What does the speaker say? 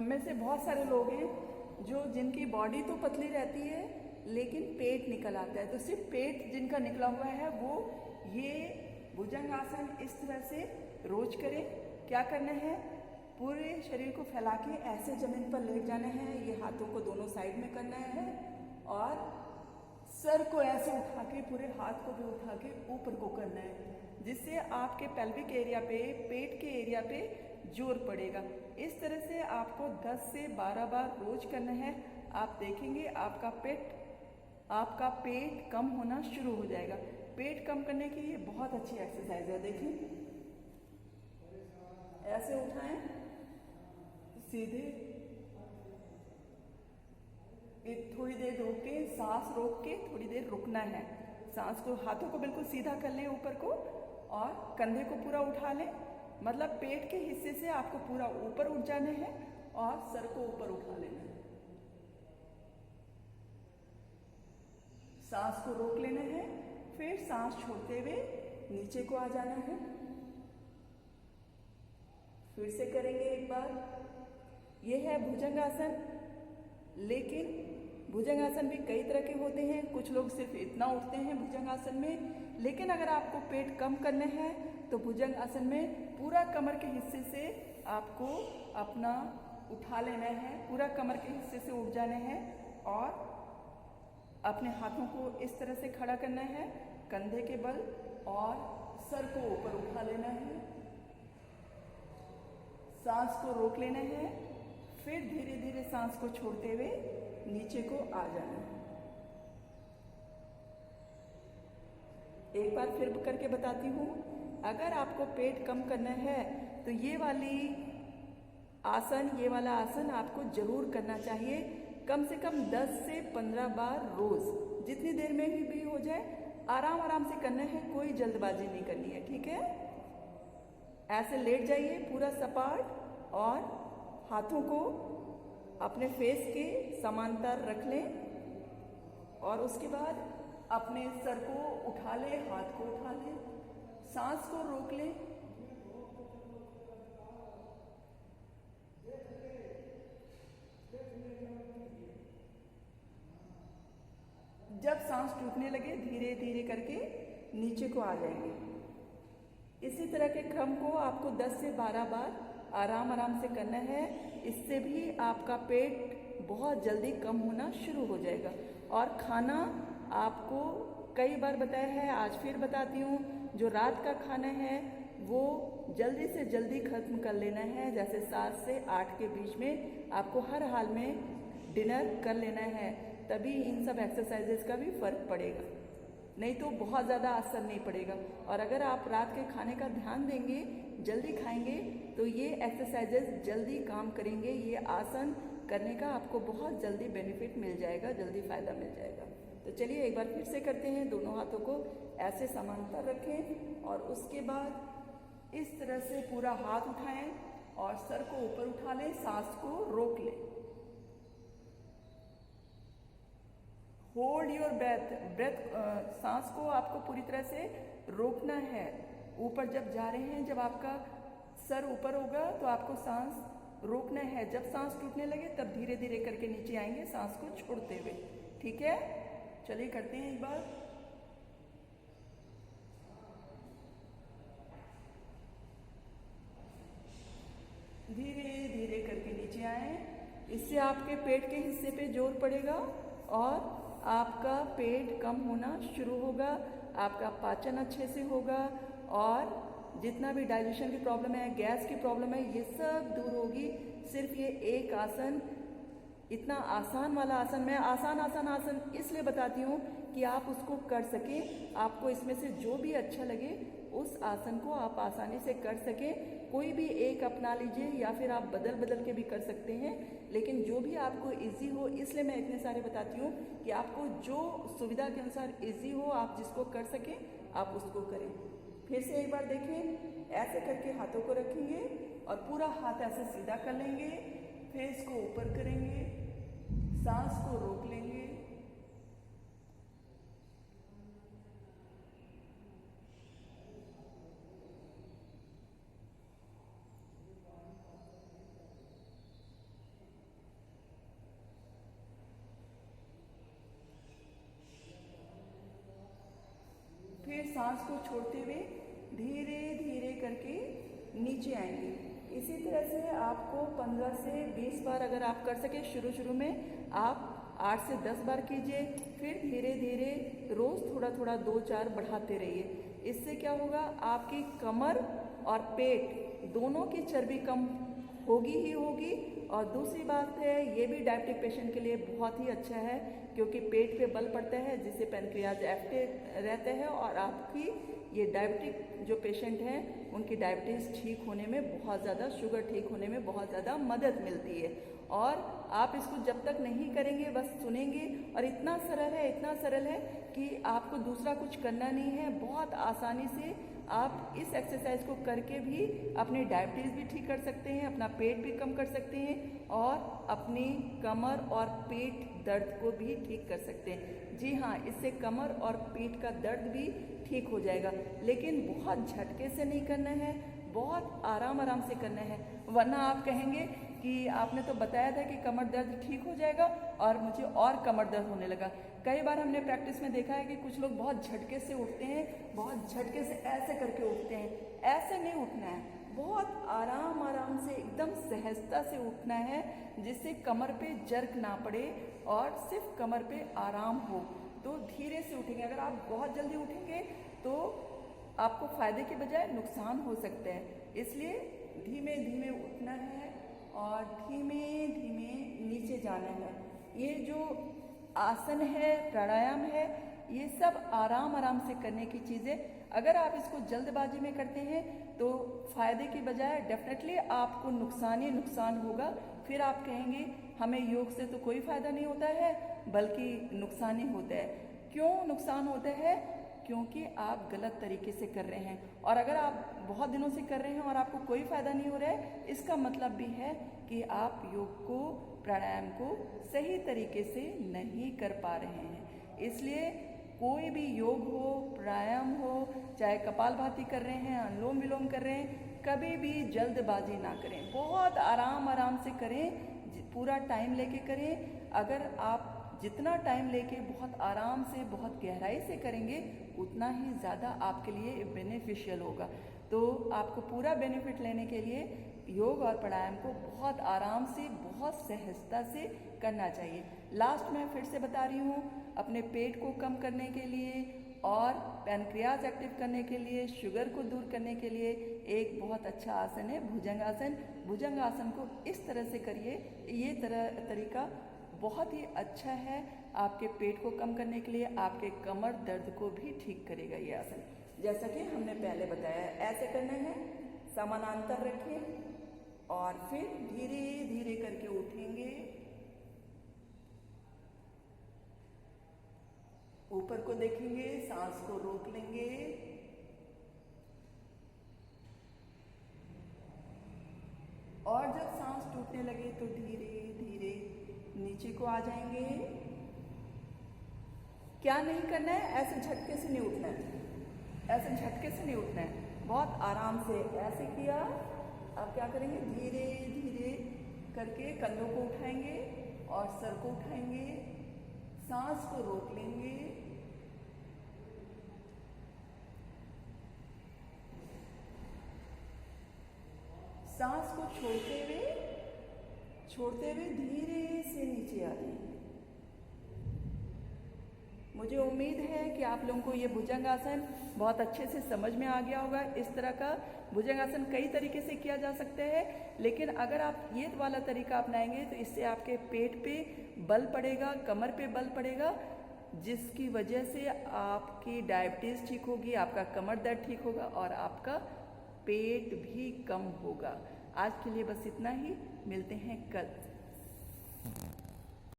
हम में से बहुत सारे लोग हैं जो जिनकी बॉडी तो पतली रहती है लेकिन पेट निकल आता है। तो सिर्फ पेट जिनका निकला हुआ है वो ये भुजंगासन इस तरह से रोज करें। क्या करना है, पूरे शरीर को फैला के ऐसे जमीन पर लेट जाना है। ये हाथों को दोनों साइड में करना है और सर को ऐसे उठा के, पूरे हाथ को भी उठा के ऊपर को करना है, जिससे आपके पेल्विक एरिया पे, पेट के एरिया पे जोर पड़ेगा। इस तरह से आपको 10 से 12 बार रोज करना है। आप देखेंगे आपका पेट कम होना शुरू हो जाएगा। पेट कम करने की ये बहुत अच्छी एक्सरसाइज है। देखिए, ऐसे उठाएं सीधे, थोड़ी देर रोक के, सांस रोक के थोड़ी देर रुकना है। सांस को, हाथों को बिल्कुल सीधा कर लें ऊपर को और कंधे को पूरा उठा लें। मतलब पेट के हिस्से से आपको पूरा ऊपर उठ जाना है और सर को ऊपर उठा लेना है। सांस को रोक लेना है, फिर सांस छोड़ते हुए नीचे को आ जाना है। फिर से करेंगे एक बार। यह है भुजंगासन, लेकिन भुजंगासन भी कई तरह के होते हैं। कुछ लोग सिर्फ इतना उठते हैं भुजंगासन में, लेकिन अगर आपको पेट कम करना है तो भुजंगासन में पूरा कमर के हिस्से से आपको अपना उठा लेना है। पूरा कमर के हिस्से से उठ जाना है और अपने हाथों को इस तरह से खड़ा करना है कंधे के बल, और सर को ऊपर उठा लेना है। सांस को रोक लेना है, फिर धीरे धीरे सांस को छोड़ते हुए नीचे को आ जाना है। एक बार फिर करके बताती हूँ। अगर आपको पेट कम करना है तो ये वाला आसन आपको जरूर करना चाहिए। कम से कम 10 से 15 बार रोज, जितनी देर में भी हो जाए। आराम आराम से करना है, कोई जल्दबाजी नहीं करनी है, ठीक है। ऐसे लेट जाइए पूरा सपाट और हाथों को अपने फेस के समांतर रख लें और उसके बाद अपने सर को उठा लें, हाथ को उठा लें, सांस को रोक लें। जब सांस टूटने लगे धीरे धीरे करके नीचे को आ जाएंगे। इसी तरह के क्रम को आपको 10 से 12 बार आराम आराम से करना है। इससे भी आपका पेट बहुत जल्दी कम होना शुरू हो जाएगा। और खाना आपको कई बार बताया है, आज फिर बताती हूँ। जो रात का खाना है वो जल्दी से जल्दी खत्म कर लेना है। जैसे 7 से 8 के बीच में आपको हर हाल में डिनर कर लेना है, तभी इन सब एक्सरसाइजेस का भी फर्क पड़ेगा, नहीं तो बहुत ज़्यादा असर नहीं पड़ेगा। और अगर आप रात के खाने का ध्यान देंगे, जल्दी खाएंगे, तो ये एक्सरसाइजेस जल्दी काम करेंगे। ये आसन करने का आपको बहुत जल्दी बेनिफिट मिल जाएगा, जल्दी फायदा मिल जाएगा। तो चलिए एक बार फिर से करते हैं। दोनों हाथों को ऐसे समांतर रखें और उसके बाद इस तरह से पूरा हाथ उठाएं और सर को ऊपर उठा लें, सांस को रोक लें। होल्ड योर ब्रेथ, सांस को आपको पूरी तरह से रोकना है। ऊपर जब जा रहे हैं, जब आपका सर ऊपर होगा तो आपको सांस रोकना है। जब सांस टूटने लगे तब धीरे धीरे करके नीचे आएंगे, सांस को छोड़ते हुए, ठीक है। चलिए करते हैं एक बार। धीरे धीरे करके नीचे आए। इससे आपके पेट के हिस्से पे जोर पड़ेगा और आपका पेट कम होना शुरू होगा, आपका पाचन अच्छे से होगा और जितना भी डाइजेशन की प्रॉब्लम है, गैस की प्रॉब्लम है, ये सब दूर होगी। सिर्फ ये एक आसन, इतना आसान वाला आसन, मैं आसान इसलिए बताती हूँ कि आप उसको कर सकें। आपको इसमें से जो भी अच्छा लगे उस आसन को आप आसानी से कर सकें। कोई भी एक अपना लीजिए या फिर आप बदल बदल के भी कर सकते हैं, लेकिन जो भी आपको इजी हो, इसलिए मैं इतने सारे बताती हूँ कि आपको जो सुविधा के अनुसार इजी हो, आप जिसको कर सकें आप उसको करें। फिर से एक बार देखें, ऐसे करके हाथों को रखेंगे और पूरा हाथ ऐसे सीधा कर लेंगे, फेस को ऊपर करेंगे, सांस को रोक लेंगे, सांस को छोड़ते हुए धीरे धीरे करके नीचे आएंगे। इसी तरह से आपको 15 से 20 बार अगर आप कर सके, शुरू में आप 8 से 10 बार कीजिए, फिर धीरे धीरे रोज थोड़ा थोड़ा 2-4 बढ़ाते रहिए। इससे क्या होगा, आपकी कमर और पेट दोनों की चर्बी कम होगी ही होगी। और दूसरी बात है, ये भी डायबिटिक पेशेंट के लिए बहुत ही अच्छा है, क्योंकि पेट पे बल पड़ता है जिससे पैनक्रियाज एक्टिव रहते हैं और आपकी ये डायबिटिक जो पेशेंट हैं उनकी डायबिटीज़ ठीक होने में बहुत ज़्यादा, शुगर ठीक होने में बहुत ज़्यादा मदद मिलती है। और आप इसको जब तक नहीं करेंगे, बस सुनेंगे, और इतना सरल है कि आपको दूसरा कुछ करना नहीं है। बहुत आसानी से आप इस एक्सरसाइज को करके भी अपनी डायबिटीज़ भी ठीक कर सकते हैं, अपना पेट भी कम कर सकते हैं और अपनी कमर और पेट दर्द को भी ठीक कर सकते हैं। जी हाँ, इससे कमर और पेट का दर्द भी ठीक हो जाएगा, लेकिन बहुत झटके से नहीं करना है, बहुत आराम से करना है, वरना आप कहेंगे कि आपने तो बताया था कि कमर दर्द ठीक हो जाएगा और मुझे और कमर दर्द होने लगा। कई बार हमने प्रैक्टिस में देखा है कि कुछ लोग बहुत झटके से उठते हैं, बहुत झटके से ऐसे करके उठते हैं। ऐसे नहीं उठना है, बहुत आराम से, एकदम सहजता से उठना है, जिससे कमर पे जर्क ना पड़े और सिर्फ कमर पे आराम हो। तो धीरे से उठेंगे। अगर आप बहुत जल्दी उठेंगे तो आपको फायदे के बजाय नुकसान हो सकता है, इसलिए धीमे धीमे उठना है और धीमे धीमे नीचे जाना है। ये जो आसन है, प्राणायाम है, ये सब आराम से करने की चीज़ें। अगर आप इसको जल्दबाजी में करते हैं तो फायदे की बजाय डेफिनेटली आपको नुकसान ही नुकसान होगा। फिर आप कहेंगे हमें योग से तो कोई फायदा नहीं होता है, बल्कि नुकसान ही होता है। क्यों नुकसान होता है? क्योंकि आप गलत तरीके से कर रहे हैं। और अगर आप बहुत दिनों से कर रहे हैं और आपको कोई फायदा नहीं हो रहा है, इसका मतलब भी है कि आप योग को, प्राणायाम को सही तरीके से नहीं कर पा रहे हैं। इसलिए कोई भी योग हो, प्राणायाम हो, चाहे कपालभाति कर रहे हैं, अनुलोम विलोम कर रहे हैं, कभी भी जल्दबाजी ना करें, बहुत आराम से करें, पूरा टाइम लेके करें। अगर आप जितना टाइम लेके बहुत आराम से, बहुत गहराई से करेंगे, उतना ही ज़्यादा आपके लिए बेनिफिशियल होगा। तो आपको पूरा बेनिफिट लेने के लिए योग और प्राणायाम को बहुत आराम से, बहुत सहजता से करना चाहिए। लास्ट में फिर से बता रही हूँ, अपने पेट को कम करने के लिए और पैनक्रियाज एक्टिव करने के लिए, शुगर को दूर करने के लिए एक बहुत अच्छा आसन है भुजंगासन। भुजंगासन को इस तरह से करिए, ये तरीका बहुत ही अच्छा है आपके पेट को कम करने के लिए, आपके कमर दर्द को भी ठीक करेगा ये आसन। जैसा कि हमने पहले बताया, ऐसे करना है, समानांतर रखिए और फिर धीरे धीरे करके उठेंगे, ऊपर को देखेंगे, सांस को रोक लेंगे और जब सांस टूटने लगे तो धीरे धीरे नीचे को आ जाएंगे। क्या नहीं करना है, ऐसे झटके से नहीं उठना है, ऐसे झटके से नहीं उठना है, बहुत आराम से ऐसे किया। अब क्या करेंगे, धीरे धीरे करके कंधों को उठाएंगे और सर को उठाएंगे, सांस को रोक लेंगे, सांस को छोड़ते हुए धीरे से नीचे आ जाएंगे। मुझे उम्मीद है कि आप लोगों को ये भुजंगासन बहुत अच्छे से समझ में आ गया होगा। इस तरह का भुजंगासन कई तरीके से किया जा सकता है, लेकिन अगर आप ये वाला तरीका अपनाएंगे तो इससे आपके पेट पे बल पड़ेगा, कमर पे बल पड़ेगा, जिसकी वजह से आपकी डायबिटीज़ ठीक होगी, आपका कमर दर्द ठीक होगा और आपका पेट भी कम होगा। आज के लिए बस इतना ही, मिलते हैं कल।